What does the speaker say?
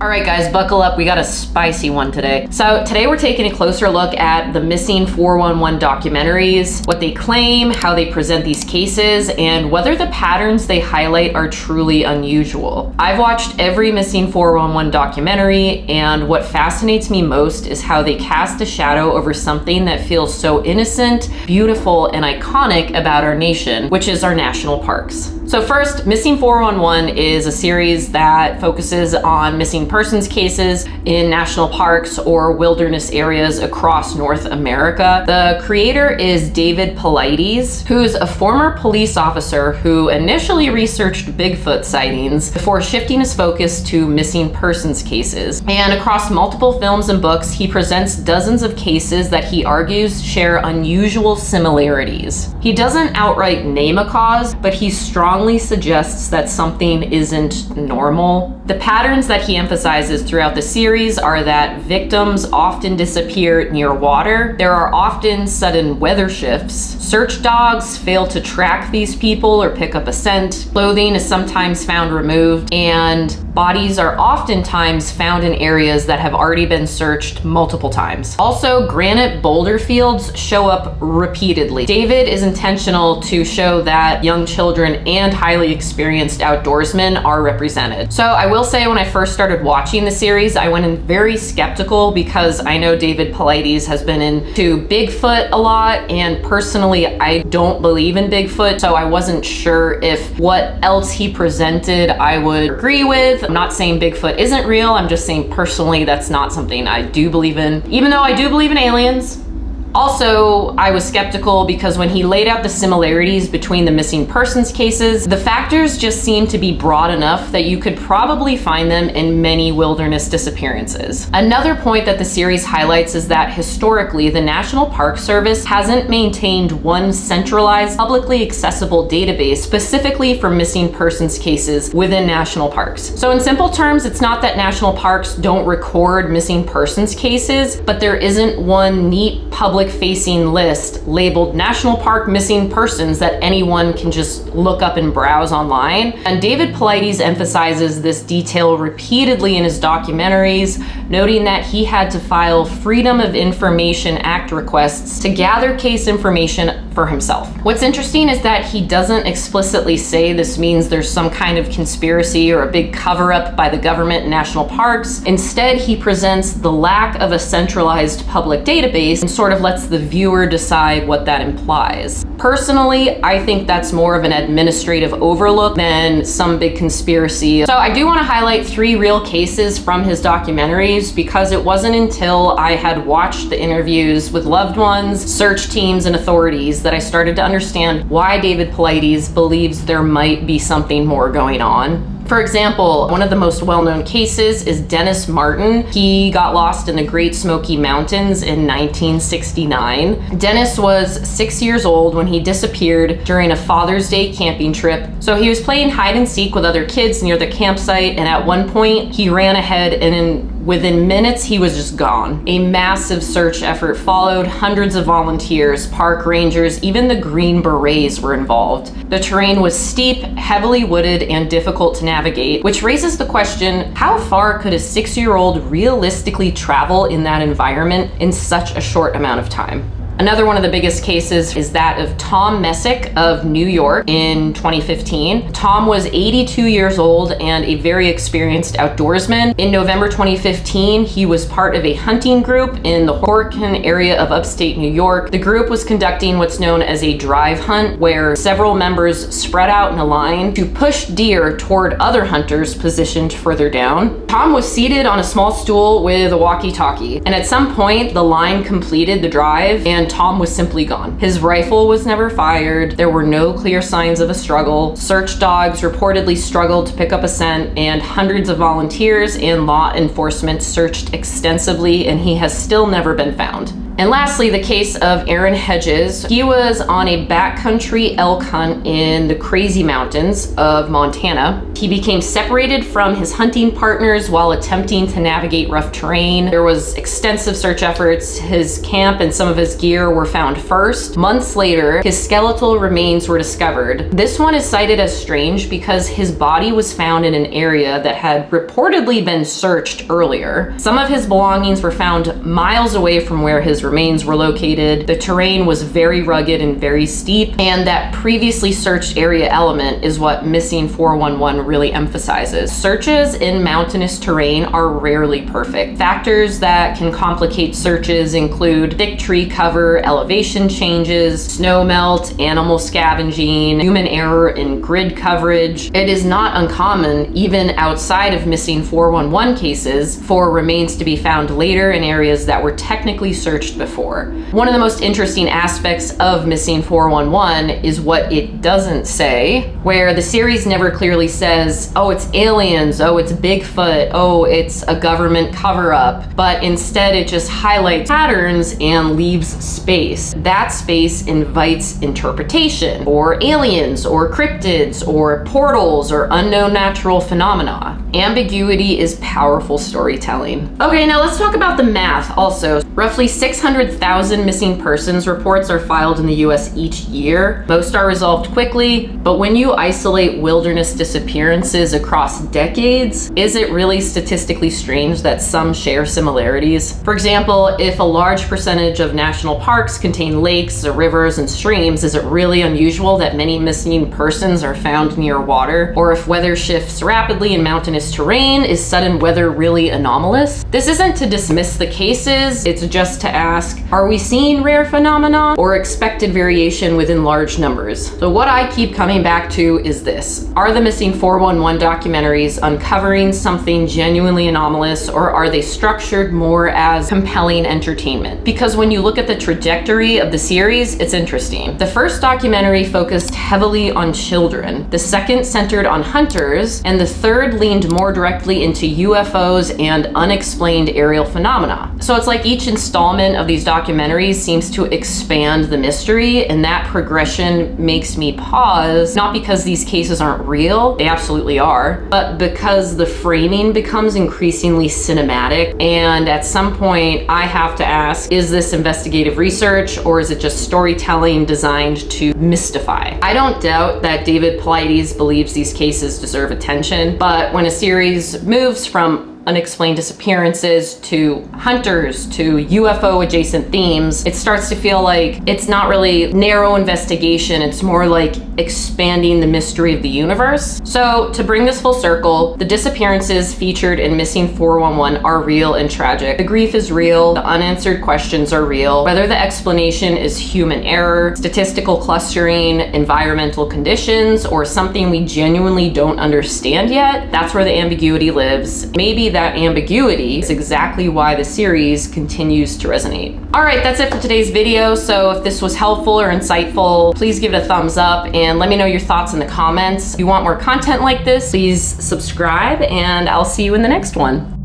All right, guys, buckle up. We got a spicy one today. So today we're taking a closer look at the missing 411 documentaries, what they claim, how they present these cases, and whether the patterns they highlight are truly unusual. I've watched every missing 411 documentary, and what fascinates me most is how they cast a shadow over something that feels so innocent, beautiful, and iconic about our nation, which is our national parks. So first, Missing 411 is a series that focuses on missing persons cases in national parks or wilderness areas across North America. The creator is David Paulides, who's a former police officer who initially researched Bigfoot sightings before shifting his focus to missing persons cases. And across multiple films and books, he presents dozens of cases that he argues share unusual similarities. He doesn't outright name a cause, but he strongly suggests that something isn't normal. The patterns that he emphasizes throughout the series are that victims often disappear near water, there are often sudden weather shifts, search dogs fail to track these people or pick up a scent, clothing is sometimes found removed, and bodies are oftentimes found in areas that have already been searched multiple times. Also, granite boulder fields show up repeatedly. David is intentional to show that young children and highly experienced outdoorsmen are represented. So I will say, when I first started watching the series, I went in very skeptical because I know David Paulides has been into Bigfoot a lot, and personally I don't believe in Bigfoot, so I wasn't sure if what else he presented I would agree with. I'm not saying Bigfoot isn't real, I'm just saying personally that's not something I do believe in, even though I do believe in aliens. Also, I was skeptical because when he laid out the similarities between the missing persons cases, the factors just seemed to be broad enough that you could probably find them in many wilderness disappearances. Another point that the series highlights is that historically, the National Park Service hasn't maintained one centralized, publicly accessible database specifically for missing persons cases within national parks. So in simple terms, it's not that national parks don't record missing persons cases, but there isn't one neat public-facing list labeled National Park Missing Persons that anyone can just look up and browse online. And David Paulides emphasizes this detail repeatedly in his documentaries, noting that he had to file Freedom of Information Act requests to gather case information for himself. What's interesting is that he doesn't explicitly say this means there's some kind of conspiracy or a big cover-up by the government and national parks. Instead, he presents the lack of a centralized public database and sort of lets the viewer decide what that implies. Personally, I think that's more of an administrative overlook than some big conspiracy. So I do want to highlight 3 real cases from his documentaries, because it wasn't until I had watched the interviews with loved ones, search teams, and authorities that I started to understand why David Paulides believes there might be something more going on. For example, one of the most well-known cases is Dennis Martin. He got lost in the Great Smoky Mountains in 1969. Dennis was 6 years old when he disappeared during a Father's Day camping trip. So he was playing hide and seek with other kids near the campsite, and at one point he ran ahead, and within minutes he was just gone. A massive search effort followed. Hundreds of volunteers, park rangers, even the Green Berets were involved. The terrain was steep, heavily wooded, and difficult to navigate, which raises the question, how far could a 6-year-old realistically travel in that environment in such a short amount of time? Another one of the biggest cases is that of Tom Messick of New York in 2015. Tom was 82 years old and a very experienced outdoorsman. In November 2015, he was part of a hunting group in the Horicon area of upstate New York. The group was conducting what's known as a drive hunt, where several members spread out in a line to push deer toward other hunters positioned further down. Tom was seated on a small stool with a walkie-talkie, and at some point, the line completed the drive and Tom was simply gone. His rifle was never fired, there were no clear signs of a struggle, search dogs reportedly struggled to pick up a scent, and hundreds of volunteers and law enforcement searched extensively, and he has still never been found. And lastly, the case of Aaron Hedges. He was on a backcountry elk hunt in the Crazy Mountains of Montana. He became separated from his hunting partners while attempting to navigate rough terrain. There was extensive search efforts. His camp and some of his gear were found first. Months later, his skeletal remains were discovered. This one is cited as strange because his body was found in an area that had reportedly been searched earlier. Some of his belongings were found miles away from where his remains were located. The terrain was very rugged and very steep, and that previously searched area element is what Missing 411 really emphasizes. Searches in mountainous terrain are rarely perfect. Factors that can complicate searches include thick tree cover, elevation changes, snow melt, animal scavenging, human error in grid coverage. It is not uncommon, even outside of Missing 411 cases, for remains to be found later in areas that were technically searched before. One of the most interesting aspects of Missing 411 is what it doesn't say, where the series never clearly says, oh, it's aliens, oh, it's Bigfoot, oh, it's a government cover-up, but instead it just highlights patterns and leaves space. That space invites interpretation, or aliens, or cryptids, or portals, or unknown natural phenomena. Ambiguity is powerful storytelling. Okay, now let's talk about the math also. Roughly 600,000 missing persons reports are filed in the US each year. Most are resolved quickly, but when you isolate wilderness disappearances across decades, is it really statistically strange that some share similarities? For example, if a large percentage of national parks contain lakes, rivers, and streams, is it really unusual that many missing persons are found near water? Or if weather shifts rapidly in mountainous terrain, is sudden weather really anomalous? This isn't to dismiss the cases, it's just to ask, are we seeing rare phenomena or expected variation within large numbers? So what I keep coming back to is this. Are the Missing 411 documentaries uncovering something genuinely anomalous, or are they structured more as compelling entertainment? Because when you look at the trajectory of the series, it's interesting. The first documentary focused heavily on children, the second centered on hunters, and the third leaned more directly into UFOs and unexplained aerial phenomena. So it's like each installment of these documentaries seems to expand the mystery, and that progression makes me pause, not because these cases aren't real, they absolutely are, but because the framing becomes increasingly cinematic, and at some point I have to ask, is this investigative research or is it just storytelling designed to mystify? I don't doubt that David Paulides believes these cases deserve attention, but when a series moves from unexplained disappearances to hunters to UFO adjacent themes, it starts to feel like it's not really narrow investigation, it's more like expanding the mystery of the universe. So to bring this full circle, the disappearances featured in Missing 411 are real and tragic. The grief is real, the unanswered questions are real. Whether the explanation is human error, statistical clustering, environmental conditions, or something we genuinely don't understand yet, that's where the ambiguity lives. Maybe that ambiguity is exactly why the series continues to resonate. All right, that's it for today's video. So if this was helpful or insightful, please give it a thumbs up and let me know your thoughts in the comments. If you want more content like this, please subscribe, and I'll see you in the next one.